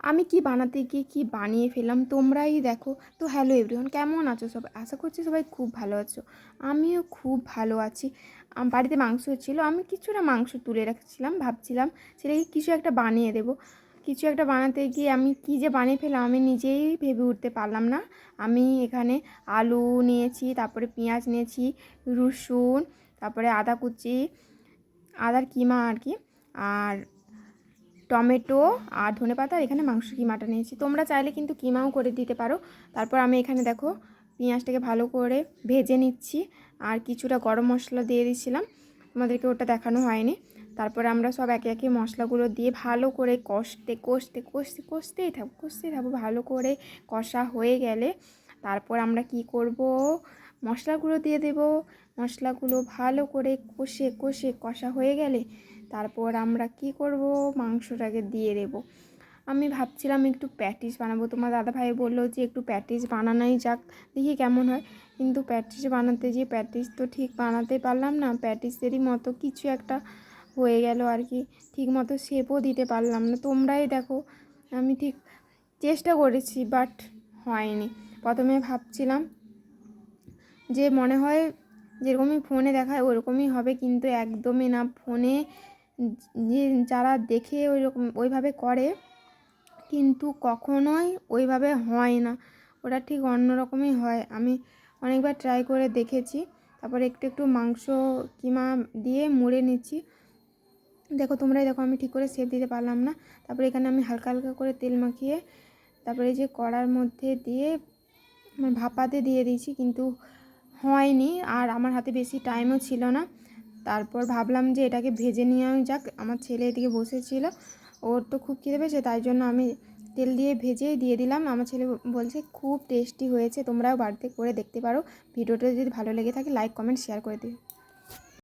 আমি কি বানাতে গিয়ে কি বানিয়ে ফেললাম তোমরাই দেখো। তো হ্যালো এভরিওয়ান, কেমন আছো সবাই? আশা করছি সবাই খুব ভালো আছো। আমিও খুব ভালো আছি। বাড়িতে মাংস ছিল, আমি কিছুটা মাংস তুলে রাখছিলাম, ভাবছিলাম সেটাকে কিছু একটা বানিয়ে দেবো। কিছু একটা বানাতে গিয়ে আমি কী যে বানিয়ে ফেললাম আমি নিজেই ভেবে উঠতে পারলাম না। আমি এখানে আলু নিয়েছি, তারপরে পেঁয়াজ নিয়েছি, রসুন, তারপরে আদা কুচি, আদার কিমা আর কি, আর টমেটো আর ধনেপাতা। আর এখানে মাংস কিমাটা নিয়েছি, তোমরা চাইলে কিন্তু কিমাও করে দিতে পারো। তারপর আমি এখানে দেখো পেঁয়াজটাকে ভালো করে ভেজে নিচ্ছি, আর কিছুটা গরম মশলা দিয়ে দিচ্ছিলাম, তোমাদেরকে ওটা দেখানো হয়নি। তারপরে আমরা সব একে একে মশলাগুলো দিয়ে ভালো করে কষতেই থাকবো। ভালো করে কষা হয়ে গেলে তারপর আমরা কি করব, মশলাগুলো দিয়ে দেব। মশলাগুলো ভালো করে কষা হয়ে গেলে তারপর আমরা কি করব, মাংসটাকে দিয়ে দেব। আমি ভাবছিলাম একটু প্যাটিস বানাবো, তোমার দাদাভাই বললো যে একটু প্যাটিস বানানোই যাক, দেখি কেমন হয়। কিন্তু প্যাটিস বানাতে গিয়ে প্যাটিস তো ঠিক বানাতে পারলাম না, প্যাটিসেরই মতো কিছু একটা হয়ে গেল আর কি, ঠিক মতো শেপও দিতে পারলাম না। তোমরাই দেখো, আমি ঠিক চেষ্টা করেছি বাট হয়নি। প্রথমে ভাবছিলাম যে মনে হয় যেরকমই ফোনে দেখায় ওরকমই হবে, কিন্তু একদমই না। ফোনে যে যারা দেখে ওইভাবে করে কিন্তু কখনোই ওইভাবে হয় না, ওটা ঠিক অন্য রকমই হয়। আমি অনেকবার ট্রাই করে দেখেছি। তারপরে একটু একটু মাংস কিমা দিয়ে মুড়ে নিচ্ছি। দেখো তোমরাই দেখো, আমি ঠিক করে শেপ দিতে পারলাম না। তারপরে এখানে আমি হালকা হালকা করে তেল মাখিয়ে তারপরে যে কড়ার মধ্যে দিয়ে ভাপাতে দিয়ে দিয়েছি, কিন্তু হয়নি। আর আমার হাতে বেশি টাইমও ছিল না। তারপর ভাবলাম যে এটাকে ভেজে নেওয়া যাক। আমার ছেলে এদিকে বসেছিল, ওর তো খুব খিদে পেয়েছে, তাই জন্য আমি তেল দিয়ে ভেজেই দিয়ে দিলাম। আমার ছেলে বলছে খুব টেস্টি হয়েছে, তোমরাও বাড়িতে করে দেখতে পারো। ভিডিওটা যদি ভালো লেগে থাকে লাইক কমেন্ট শেয়ার করে দিও।